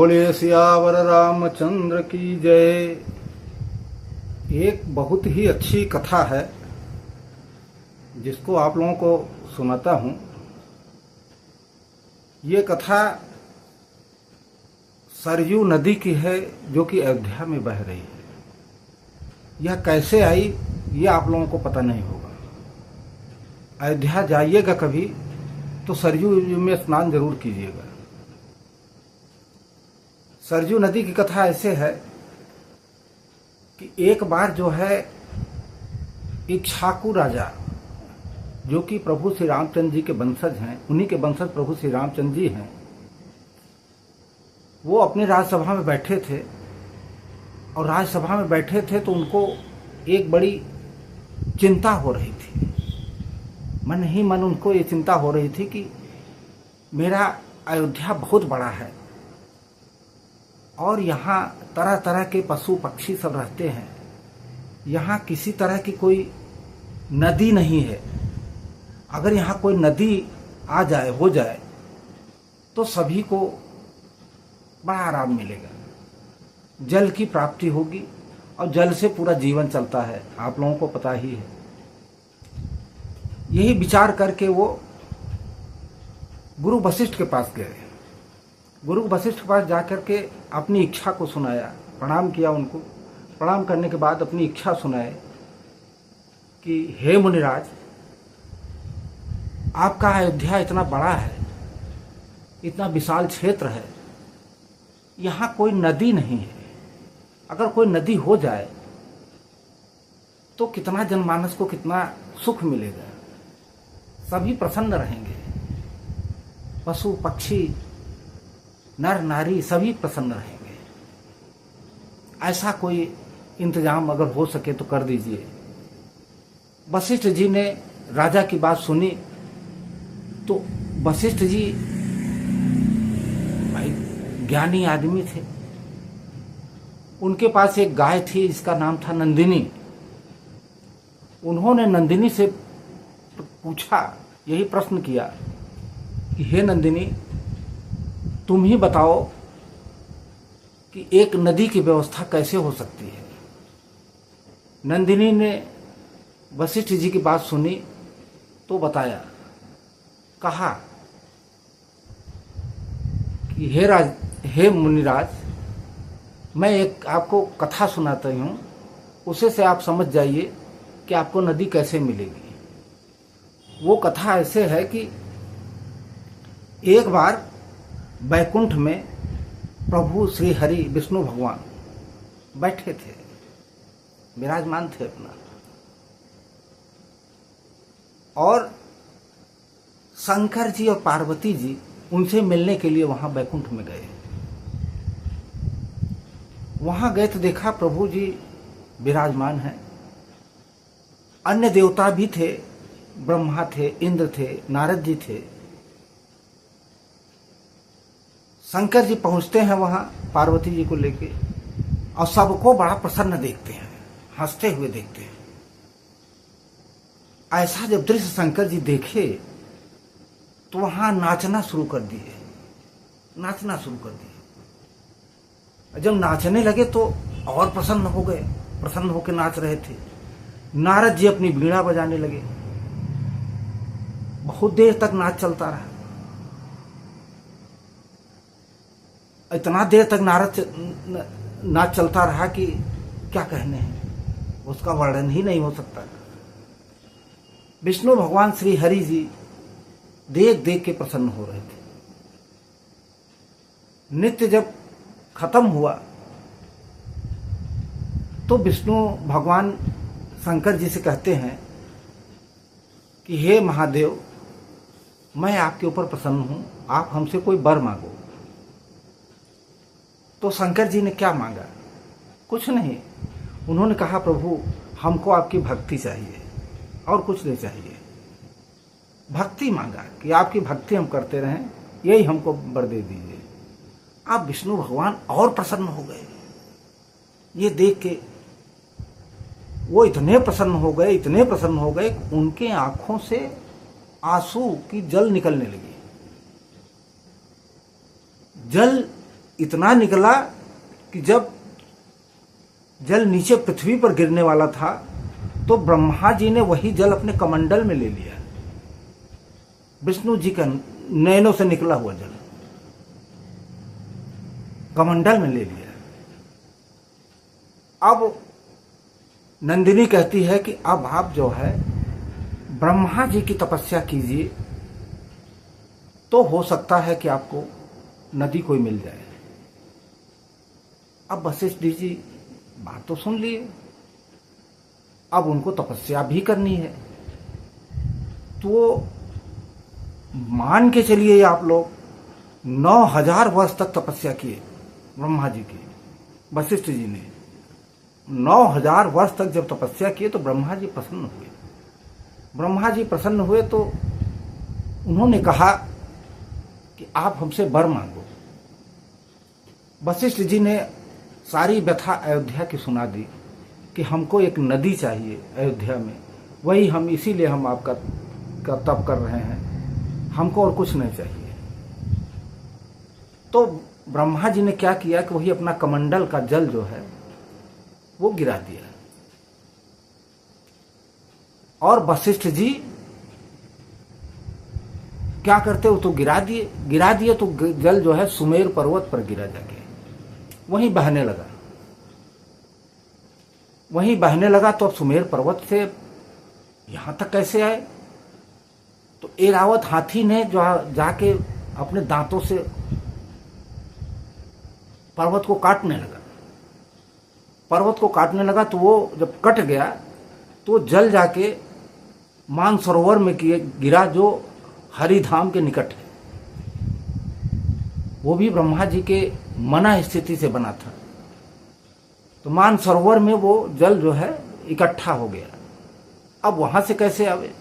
बोले सियावर रामचंद्र की जय। एक बहुत ही अच्छी कथा है जिसको आप लोगों को सुनाता हूँ। ये कथा सरयू नदी की है जो कि अयोध्या में बह रही है। यह कैसे आई ये आप लोगों को पता नहीं होगा। अयोध्या जाइएगा कभी तो सरयू में स्नान जरूर कीजिएगा। सरयू नदी की कथा ऐसे है कि एक बार जो है इक्ष्वाकु राजा जो कि प्रभु श्री रामचंद्र जी के वंशज हैं, उन्हीं के वंशज प्रभु श्री रामचंद्र जी हैं, वो अपनी राज्यसभा में बैठे थे और राज्यसभा में बैठे थे तो उनको एक बड़ी चिंता हो रही थी। मन ही मन उनको ये चिंता हो रही थी कि मेरा अयोध्या बहुत बड़ा है और यहाँ तरह तरह के पशु पक्षी सब रहते हैं। यहाँ किसी तरह की कोई नदी नहीं है। अगर यहाँ कोई नदी आ जाए हो जाए तो सभी को बड़ा आराम मिलेगा, जल की प्राप्ति होगी और जल से पूरा जीवन चलता है, आप लोगों को पता ही है। यही विचार करके वो गुरु वशिष्ठ के पास गए। गुरु वशिष्ठ के पास जाकर के अपनी इच्छा को सुनाया, प्रणाम किया उनको। प्रणाम करने के बाद अपनी इच्छा सुनाए कि हे मुनिराज, आपका अयोध्या इतना बड़ा है, इतना विशाल क्षेत्र है, यहाँ कोई नदी नहीं है। अगर कोई नदी हो जाए तो कितना जनमानस को कितना सुख मिलेगा, सभी प्रसन्न रहेंगे, पशु पक्षी नर नारी सभी प्रसन्न रहेंगे। ऐसा कोई इंतजाम अगर हो सके तो कर दीजिए। वशिष्ठ जी ने राजा की बात सुनी तो वशिष्ठ जी भाई ज्ञानी आदमी थे। उनके पास एक गाय थी जिसका नाम था नंदिनी। उन्होंने नंदिनी से पूछा, यही प्रश्न किया कि हे नंदिनी, तुम ही बताओ कि एक नदी की व्यवस्था कैसे हो सकती है। नंदिनी ने वशिष्ठ जी की बात सुनी तो बताया, कहा कि हे मुनिराज, मैं एक आपको कथा सुनाता हूँ, उसे से आप समझ जाइए कि आपको नदी कैसे मिलेगी। वो कथा ऐसे है कि एक बार बैकुंठ में प्रभु श्री हरि विष्णु भगवान बैठे थे, विराजमान थे अपना, और शंकर जी और पार्वती जी उनसे मिलने के लिए वहां बैकुंठ में गए। वहां गए तो देखा प्रभु जी विराजमान हैं। अन्य देवता भी थे, ब्रह्मा थे, इंद्र थे, नारद जी थे। शंकर जी पहुंचते हैं वहां पार्वती जी को लेके और सबको बड़ा प्रसन्न देखते हैं, हंसते हुए देखते हैं। ऐसा जब दृश्य शंकर जी देखे तो वहां नाचना शुरू कर दिए, नाचना शुरू कर दिए। जब नाचने लगे तो और प्रसन्न हो गए, प्रसन्न होकर नाच रहे थे। नारद जी अपनी वीणा बजाने लगे। बहुत देर तक नाच चलता रहा। इतना देर तक नाच चलता रहा कि क्या कहने हैं, उसका वर्णन ही नहीं हो सकता। विष्णु भगवान श्री हरि जी देख देख के प्रसन्न हो रहे थे। नृत्य जब खत्म हुआ तो विष्णु भगवान शंकर जी से कहते हैं कि हे महादेव, मैं आपके ऊपर प्रसन्न हूं, आप हमसे कोई वर मांगो। तो शंकर जी ने क्या मांगा? कुछ नहीं। उन्होंने कहा, प्रभु हमको आपकी भक्ति चाहिए और कुछ नहीं चाहिए। भक्ति मांगा कि आपकी भक्ति हम करते रहें, यही हमको वर दे दीजिए। आप विष्णु भगवान और प्रसन्न हो गए। ये देख के वो इतने प्रसन्न हो गए, इतने प्रसन्न हो गए, उनके आंखों से आंसू की जल निकलने लगी। जल इतना निकला कि जब जल नीचे पृथ्वी पर गिरने वाला था तो ब्रह्मा जी ने वही जल अपने कमंडल में ले लिया। विष्णु जी का नयनों से निकला हुआ जल कमंडल में ले लिया। अब नंदिनी कहती है कि अब आप जो है ब्रह्मा जी की तपस्या कीजिए, तो हो सकता है कि आपको नदी कोई मिल जाए। अब वशिष्ठ जी बात तो सुन लिए, अब उनको तपस्या भी करनी है। तो मान के चलिए आप लोग 9000 वर्ष तक तपस्या किए ब्रह्मा जी की। वशिष्ठ जी ने 9000 वर्ष तक जब तपस्या किए तो ब्रह्मा जी प्रसन्न हुए। ब्रह्मा जी प्रसन्न हुए तो उन्होंने कहा कि आप हमसे वर मांगो। वशिष्ठ जी ने सारी व्यथा अयोध्या की सुना दी कि हमको एक नदी चाहिए अयोध्या में, वही हम इसीलिए हम आपका तप कर रहे हैं, हमको और कुछ नहीं चाहिए। तो ब्रह्मा जी ने क्या किया कि वही अपना कमंडल का जल जो है वो गिरा दिया। और वशिष्ठ जी क्या करते हो, तो गिरा दिए तो जल जो है सुमेर पर्वत पर गिरा जाके वहीं बहने लगा। तो अब सुमेर पर्वत से यहां तक कैसे आए, तो एरावत हाथी ने जो जाके अपने दांतों से पर्वत को काटने लगा। तो वो जब कट गया तो जल जाके मानसरोवर में गिरा जो हरिधाम के निकट है। वो भी ब्रह्मा जी के मना स्थिति से बना था। तो मानसरोवर में वो जल जो है इकट्ठा हो गया। अब वहां से कैसे आवे।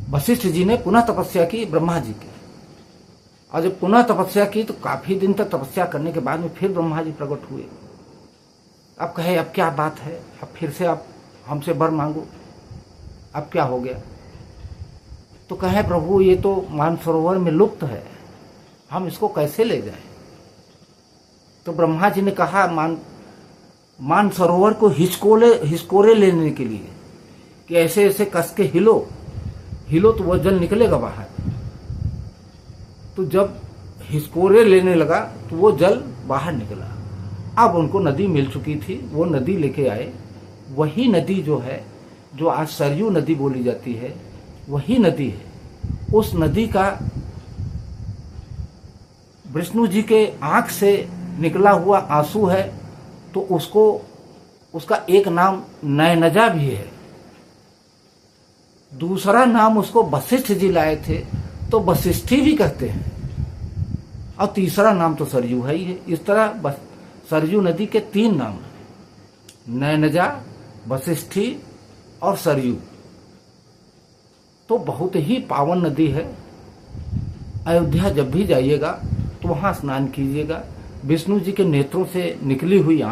वशिष्ठ जी ने पुनः तपस्या की ब्रह्मा जी की, और जब पुनः तपस्या की तो काफी दिन तक तपस्या करने के बाद में फिर ब्रह्मा जी प्रकट हुए। अब कहे अब क्या बात है, अब फिर से आप हमसे वर मांगो, अब क्या हो गया। तो कहे प्रभु ये तो मानसरोवर में लुप्त है, हम इसको कैसे ले जाएं। तो ब्रह्मा जी ने कहा मानसरोवर को हिचकोरे लेने के लिए कि ऐसे ऐसे कस के हिलो तो वह जल निकलेगा बाहर। तो जब हिचकोरे लेने लगा तो वो जल बाहर निकला। अब उनको नदी मिल चुकी थी, वो नदी लेके आए। वही नदी जो है, जो आज सरयू नदी बोली जाती है, वही नदी है। उस नदी का विष्णु जी के आंख से निकला हुआ आंसू है, तो उसका एक नाम नयनजा भी है, दूसरा नाम उसको वशिष्ठ जी लाए थे तो वशिष्ठी भी कहते हैं, और तीसरा नाम तो सरयू है ही है। इस तरह सरयू नदी के 3 नाम हैं, नयनजा, वशिष्ठी और सरयू। तो बहुत ही पावन नदी है। अयोध्या जब भी जाइएगा तो वहां स्नान कीजिएगा। विष्णु जी के नेत्रों से निकली हुई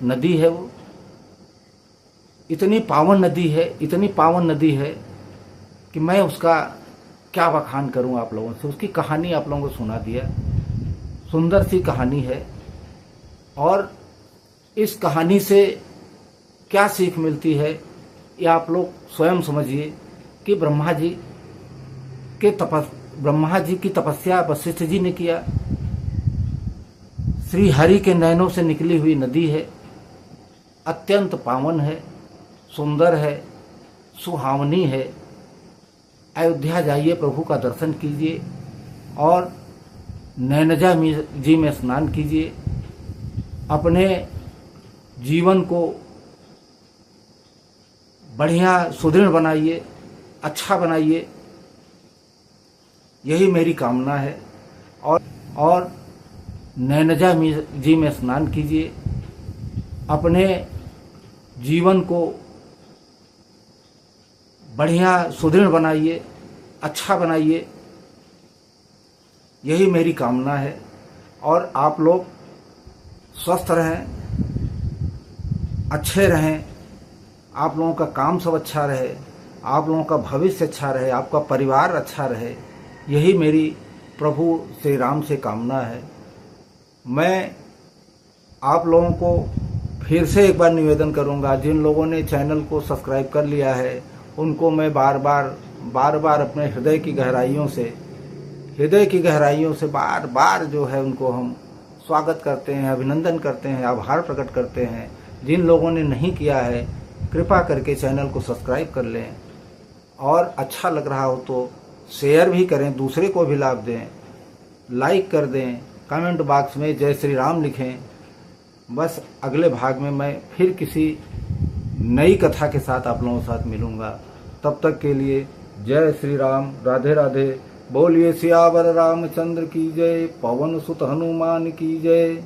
नदी है वो। इतनी पावन नदी है कि मैं उसका क्या बखान करूं आप लोगों से। उसकी कहानी आप लोगों को सुना दिया, सुंदर सी कहानी है। और इस कहानी से क्या सीख मिलती है ये आप लोग स्वयं समझिए कि ब्रह्मा जी की तपस्या वशिष्ठ जी ने किया। श्री हरि के नयनों से निकली हुई नदी है, अत्यंत पावन है, सुंदर है, सुहावनी है। अयोध्या जाइए, प्रभु का दर्शन कीजिए और नैनजा जी में स्नान कीजिए। अपने जीवन को बढ़िया सुदृढ़ बनाइए, अच्छा बनाइए, यही मेरी कामना है। और नैनजा जी में स्नान कीजिए, अपने जीवन को बढ़िया सुदृढ़ बनाइए, अच्छा बनाइए, यही मेरी कामना है। और आप लोग स्वस्थ रहें, अच्छे रहें, आप लोगों का काम सब अच्छा रहे, आप लोगों का भविष्य अच्छा रहे, आपका परिवार अच्छा रहे, यही मेरी प्रभु श्री राम से कामना है। मैं आप लोगों को फिर से एक बार निवेदन करूंगा, जिन लोगों ने चैनल को सब्सक्राइब कर लिया है उनको मैं बार बार अपने हृदय की गहराइयों से बार बार जो है उनको हम स्वागत करते हैं, अभिनंदन करते हैं, आभार प्रकट करते हैं। जिन लोगों ने नहीं किया है कृपा करके चैनल को सब्सक्राइब कर लें और अच्छा लग रहा हो तो शेयर भी करें, दूसरे को भी लाभ दें, लाइक कर दें, कमेंट बॉक्स में जय श्री राम लिखें। बस अगले भाग में मैं फिर किसी नई कथा के साथ आप लोगों के साथ मिलूंगा। तब तक के लिए जय श्री राम, राधे राधे। बोलिए सियावर रामचंद्र की जय, पवन सुत हनुमान की जय।